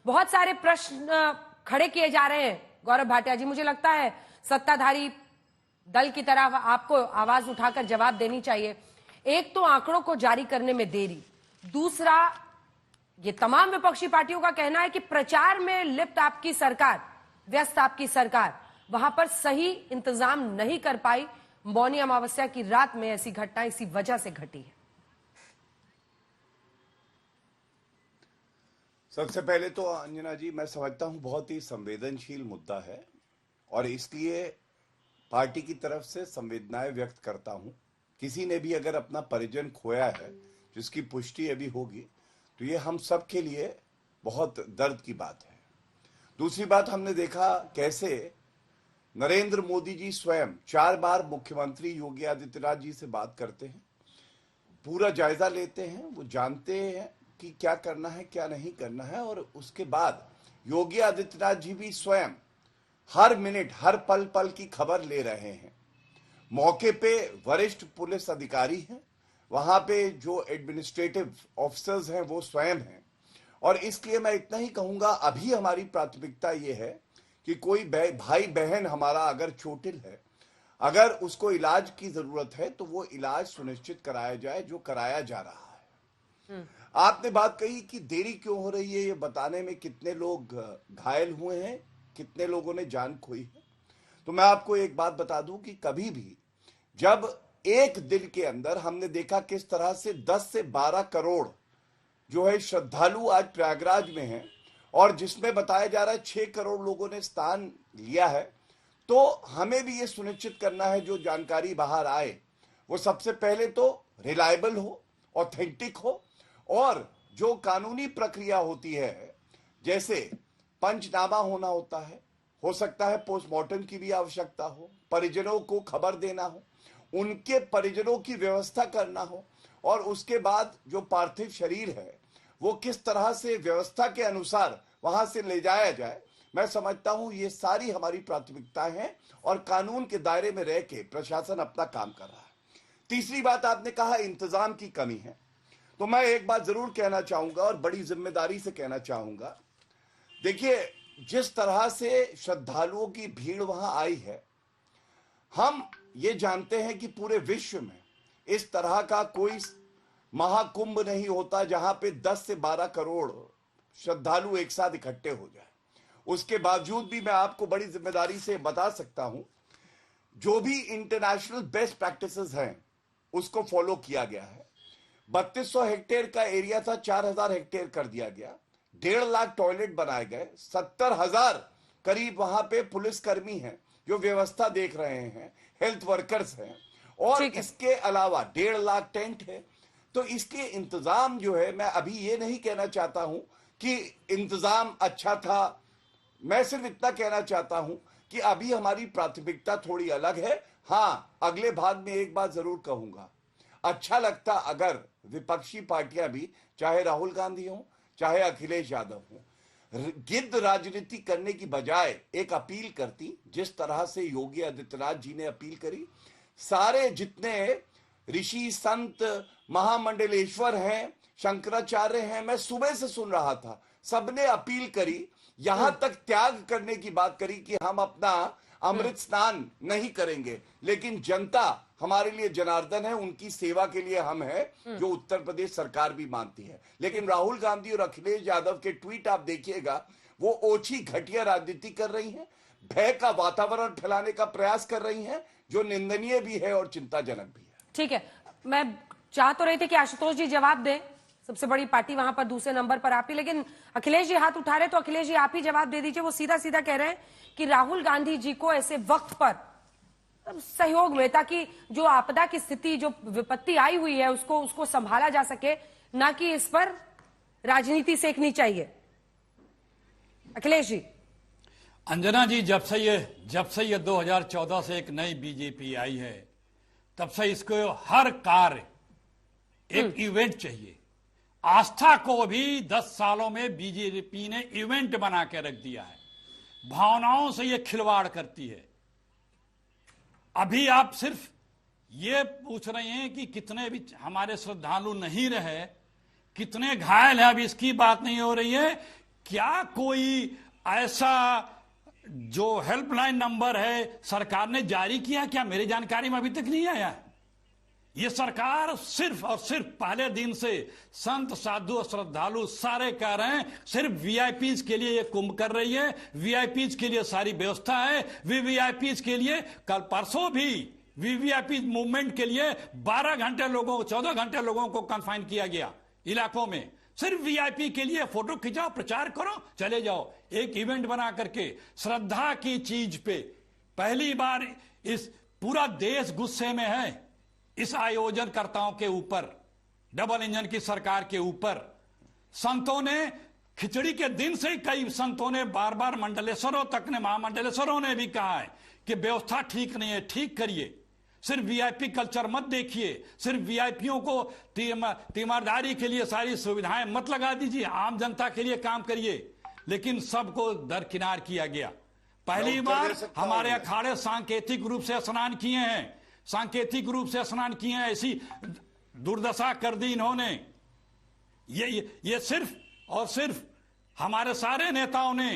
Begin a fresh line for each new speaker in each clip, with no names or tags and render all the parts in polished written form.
बहुत सारे प्रश्न खड़े किए जा रहे हैं गौरव भाटिया जी। मुझे लगता है सत्ताधारी दल की तरफ आपको आवाज उठाकर जवाब देनी चाहिए। एक तो आंकड़ों को जारी करने में देरी, दूसरा ये तमाम विपक्षी पार्टियों का कहना है कि प्रचार में लिप्त आपकी सरकार, व्यस्त आपकी सरकार वहां पर सही इंतजाम नहीं कर पाई। मौनी अमावस्या की रात में ऐसी घटना इसी वजह से घटी है।
सबसे पहले तो अंजना जी, मैं समझता हूं बहुत ही संवेदनशील मुद्दा है और इसलिए पार्टी की तरफ से संवेदनाएं व्यक्त करता हूं। किसी ने भी अगर अपना परिजन खोया है, जिसकी पुष्टि अभी होगी, तो ये हम सब के लिए बहुत दर्द की बात है। दूसरी बात, हमने देखा कैसे नरेंद्र मोदी जी स्वयं 4 बार मुख्यमंत्री योगी आदित्यनाथ जी से बात करते हैं, पूरा जायजा लेते हैं, वो जानते हैं कि क्या करना है क्या नहीं करना है, और उसके बाद योगी आदित्यनाथ जी भी स्वयं हर मिनट हर पल पल की खबर ले रहे हैं। मौके पे वरिष्ठ पुलिस अधिकारी हैं, वहां पे जो एडमिनिस्ट्रेटिव ऑफिसर्स हैं वो स्वयं हैं, और इसलिए मैं इतना ही कहूंगा, अभी हमारी प्राथमिकता ये है कि कोई भाई बहन हमारा अगर चोटिल है, अगर उसको इलाज की जरूरत है, तो वो इलाज सुनिश्चित कराया जाए, जो कराया जा रहा है। आपने बात कही कि देरी क्यों हो रही है ये बताने में, कितने लोग घायल हुए हैं, कितने लोगों ने जान खोई है। तो मैं आपको एक बात बता दूं कि कभी भी जब एक दिन के अंदर हमने देखा किस तरह से 10 से 12 करोड़ जो है श्रद्धालु आज प्रयागराज में हैं, और जिसमें बताया जा रहा है 6 करोड़ लोगों ने स्थान लिया है, तो हमें भी ये सुनिश्चित करना है जो जानकारी बाहर आए वो सबसे पहले तो रिलायबल हो, ऑथेंटिक हो, और जो कानूनी प्रक्रिया होती है, जैसे पंचनामा होना होता है, हो सकता है पोस्टमार्टम की भी आवश्यकता हो, परिजनों को खबर देना हो, उनके परिजनों की व्यवस्था करना हो, और उसके बाद जो पार्थिव शरीर है वो किस तरह से व्यवस्था के अनुसार वहां से ले जाया जाए। मैं समझता हूं ये सारी हमारी प्राथमिकताएं हैं और कानून के दायरे में रह के प्रशासन अपना काम कर रहा है। तीसरी बात, आपने कहा इंतजाम की कमी है, तो मैं एक बात जरूर कहना चाहूंगा और बड़ी जिम्मेदारी से कहना चाहूंगा। देखिए, जिस तरह से श्रद्धालुओं की भीड़ वहां आई है, हम ये जानते हैं कि पूरे विश्व में इस तरह का कोई महाकुंभ नहीं होता जहां पे 10 से 12 करोड़ श्रद्धालु एक साथ इकट्ठे हो जाए। उसके बावजूद भी मैं आपको बड़ी जिम्मेदारी से बता सकता हूं, जो भी इंटरनेशनल बेस्ट प्रैक्टिसेस हैं उसको फॉलो किया गया है। 3200 हेक्टेयर का एरिया था, 4000 हेक्टेयर कर दिया गया, 1.5 लाख टॉयलेट बनाए गए, 70,000 करीब वहां पे पुलिसकर्मी हैं जो व्यवस्था देख रहे हैं, हेल्थ वर्कर्स हैं, और इसके अलावा 1.5 लाख टेंट है। तो इसके इंतजाम जो है, मैं अभी ये नहीं कहना चाहता हूं कि इंतजाम अच्छा था, मैं सिर्फ इतना कहना चाहता हूं कि अभी हमारी प्राथमिकता थोड़ी अलग है। हां, अगले भाग में एक बात जरूर कहूंगा, अच्छा लगता अगर विपक्षी पार्टियां भी, चाहे राहुल गांधी हो चाहे अखिलेश यादव हो, गिद्ध राजनीति करने की बजाय एक अपील करती, जिस तरह से योगी आदित्यनाथ जी ने अपील करी। सारे जितने ऋषि संत महामंडलेश्वर हैं, शंकराचार्य हैं, मैं सुबह से सुन रहा था, सबने अपील करी, यहां तक त्याग करने की बात करी कि हम अपना अमृत स्नान नहीं करेंगे, लेकिन जनता हमारे लिए जनार्दन है, उनकी सेवा के लिए हम हैं, जो उत्तर प्रदेश सरकार भी मानती है। लेकिन राहुल गांधी और अखिलेश यादव के ट्वीट आप देखिएगा, वो ओछी घटिया राजनीति कर रही हैं, भय का वातावरण फैलाने का प्रयास कर रही हैं, जो निंदनीय भी है और चिंताजनक भी है।
ठीक है, मैं चाह तो रही थी कि आशुतोष जी जवाब दें, सबसे बड़ी पार्टी वहां पर दूसरे नंबर पर आप ही, लेकिन अखिलेश जी हाथ उठा रहे, तो अखिलेश जी आप ही जवाब दे दीजिए। वो सीधा सीधा कह रहे हैं कि राहुल गांधी जी को ऐसे वक्त पर सहयोग में, ताकि जो आपदा की स्थिति, जो विपत्ति आई हुई है, उसको संभाला जा सके, ना कि इस पर राजनीति सेकनी चाहिए। अखिलेश जी।
अंजना जी, जब से ये 2014 से एक नई बीजेपी आई है, तब से इसको हर कार्य एक इवेंट चाहिए। आस्था को भी 10 सालों में बीजेपी ने इवेंट बना के रख दिया है, भावनाओं से ये खिलवाड़ करती है। अभी आप सिर्फ ये पूछ रहे हैं कि कितने भी हमारे श्रद्धालु नहीं रहे, कितने घायल है, अभी इसकी बात नहीं हो रही है। क्या कोई ऐसा जो हेल्पलाइन नंबर है सरकार ने जारी किया? क्या मेरी जानकारी में अभी तक नहीं आया है। ये सरकार सिर्फ और सिर्फ पहले दिन से संत साधु और श्रद्धालु सारे कह रहे हैं सिर्फ वीआईपीज के लिए ये कुंभ कर रही है, वीआईपीज के लिए सारी व्यवस्था है। वीवीआईपीज के लिए कल परसों भी वीवीआईपी मूवमेंट के लिए 12 घंटे लोगों को 14 घंटे लोगों को कन्फाइन किया गया इलाकों में, सिर्फ वीआईपी के लिए। फोटो खिंचाओ, प्रचार करो, चले जाओ। एक इवेंट बना करके श्रद्धा की चीज पे पहली बार इस पूरा देश गुस्से में है इस आयोजनकर्ताओं के ऊपर, डबल इंजन की सरकार के ऊपर। संतों ने खिचड़ी के दिन से ही कई संतों ने बार बार मंडलेश्वरों तक ने, महामंडलेश्वरों ने भी कहा है कि व्यवस्था ठीक नहीं है, ठीक करिए। सिर्फ वीआईपी कल्चर मत देखिए, सिर्फ वीआईपीओं को तीमारदारी के लिए सारी सुविधाएं मत लगा दीजिए, आम जनता के लिए काम करिए। लेकिन सबको दरकिनार किया गया। पहली बार हमारे अखाड़े सांकेतिक रूप से स्नान किए हैं, सांकेतिक रूप से स्नान किए हैं। ऐसी दुर्दशा कर दी इन्होंने। ये सिर्फ और सिर्फ हमारे सारे नेताओं ने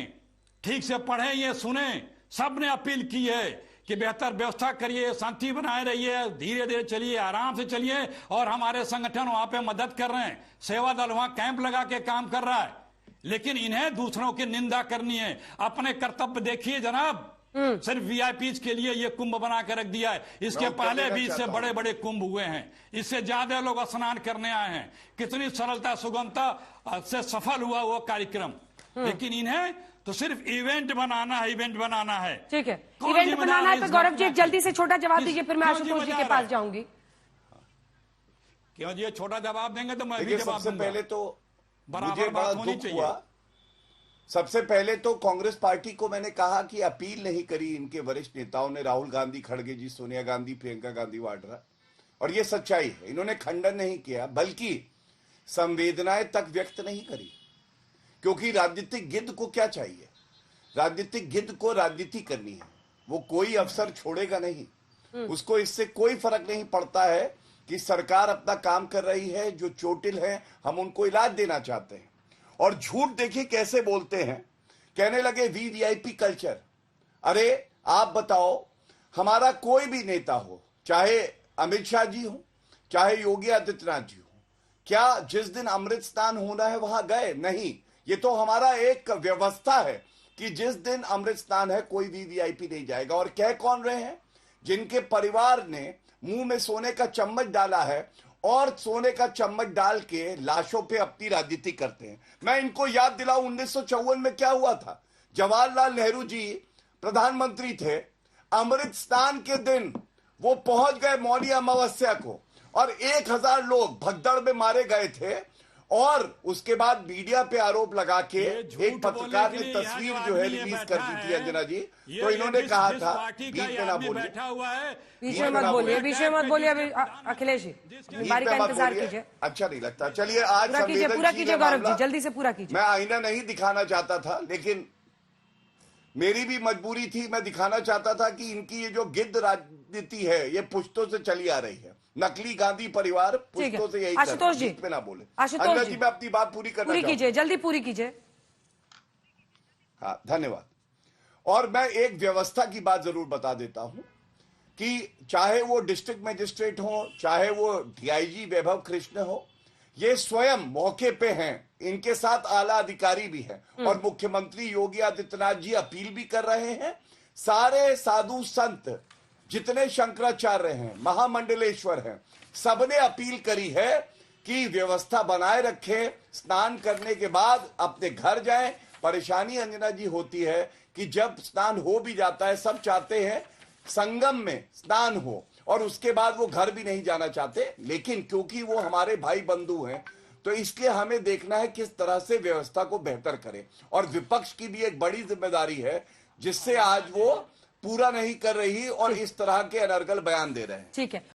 ठीक से पढ़े, ये सुने, सब ने अपील की है कि बेहतर व्यवस्था करिए, शांति बनाए रहिए, धीरे धीरे चलिए, आराम से चलिए। और हमारे संगठन वहां पे मदद कर रहे हैं, सेवा दल वहां कैंप लगा के काम कर रहा है। लेकिन इन्हें दूसरों की निंदा करनी है, अपने कर्तव्य देखिए जनाब। सिर्फ वीआईपीज के लिए ये कुंभ बना के रख दिया है। इसके पहले भी इससे बड़े बड़े कुंभ हुए हैं, इससे ज्यादा लोग स्नान करने आए हैं। कितनी सरलता सुगमता से सफल हुआ वो कार्यक्रम। लेकिन इन्हें तो सिर्फ इवेंट बनाना है, इवेंट बनाना है।
ठीक है, इवेंट बनाना है। तो गौरव जी जल्दी से छोटा जवाब दीजिए, फिर मैं आशुतोष जी के पास जाऊंगी।
क्यों जी छोटा जवाब देंगे तो मैं भी जवाब
सबसे
दूंगा।
पहले तो
बराबर
मुझे बड़ा
बात होनी
दुख
चाहिए।
हुआ। सबसे पहले तो कांग्रेस पार्टी को मैंने कहा कि अपील नहीं करी इनके वरिष्ठ नेताओं ने, राहुल गांधी खड़गे जी, सोनिया गांधी, प्रियंका गांधी वाड्रा। और ये सच्चाई है, इन्होंने खंडन नहीं किया बल्कि संवेदनाएं तक व्यक्त नहीं करी। क्योंकि राजनीतिक गिद्ध को क्या चाहिए? राजनीतिक गिद्ध को राजनीति करनी है, वो कोई अवसर छोड़ेगा नहीं। उसको इससे कोई फर्क नहीं पड़ता है कि सरकार अपना काम कर रही है, जो चोटिल है हम उनको इलाज देना चाहते हैं। और झूठ देखिए कैसे बोलते हैं, कहने लगे वीवीआईपी कल्चर। अरे आप बताओ, हमारा कोई भी नेता हो, चाहे अमित शाह जी हो, चाहे योगी आदित्यनाथ जी हो, क्या जिस दिन अमृत स्नान होना है वहां गए? नहीं। ये तो हमारा एक व्यवस्था है कि जिस दिन अमृत स्नान है कोई वीवीआईपी नहीं जाएगा। और कह कौन रहे हैं? जिनके परिवार ने मुंह में सोने का चम्मच डाला है और सोने का चम्मच डाल के लाशों पे अपनी राजनीति करते हैं। मैं इनको याद दिलाऊं, 1954 में क्या हुआ था? जवाहरलाल नेहरू जी प्रधानमंत्री थे, अमृत स्नान के दिन वो पहुंच गए मौनी अमावस्या को और 1000 लोग भगदड़ में मारे गए थे। और उसके बाद मीडिया पे आरोप लगा के एक पत्रकार ने तस्वीर जो है रिलीज कर दी थी अंजना जी। तो इन्होंने कहा था बीच में ना बोलिए,
बीच में मत बोलिए, बीच में मत बोलिए। अभी अखिलेश जी बारी का इंतजार कीजिए।
अच्छा नहीं लगता। चलिए आज
पूरा कीजिए गौरव जी, जल्दी से पूरा कीजिए।
मैं आईना नहीं दिखाना चाहता था, लेकिन मेरी भी मजबूरी थी। मैं दिखाना चाहता था कि इनकी ये जो गिद्ध राजनीति है ये पुश्तों से चली आ रही है। नकली गांधी परिवार पुश्तों से यही
आशुतोष जी
में ना बोले।
आशुतोष
जी मैं अपनी बात पूरी करना
पूरी कीजिए, जल्दी पूरी कीजिए।
हाँ धन्यवाद। और मैं एक व्यवस्था की बात जरूर बता देता हूं कि चाहे वो डिस्ट्रिक्ट मजिस्ट्रेट हो, चाहे वो डीआईजी वैभव कृष्ण हो, ये स्वयं मौके पे हैं, इनके साथ आला अधिकारी भी हैं। और मुख्यमंत्री योगी आदित्यनाथ जी अपील भी कर रहे हैं। सारे साधु संत जितने शंकराचार्य हैं, महामंडलेश्वर हैं, सबने अपील करी है कि व्यवस्था बनाए रखें, स्नान करने के बाद अपने घर जाएं। परेशानी अंजना जी होती है कि जब स्नान हो भी जाता है, सब चाहते हैं संगम में स्नान हो और उसके बाद वो घर भी नहीं जाना चाहते। लेकिन क्योंकि वो हमारे भाई बंधु हैं, तो इसलिए हमें देखना है किस तरह से व्यवस्था को बेहतर करें। और विपक्ष की भी एक बड़ी जिम्मेदारी है, जिससे आज वो पूरा नहीं कर रही और इस तरह के अनर्गल बयान दे रहे हैं।
ठीक है।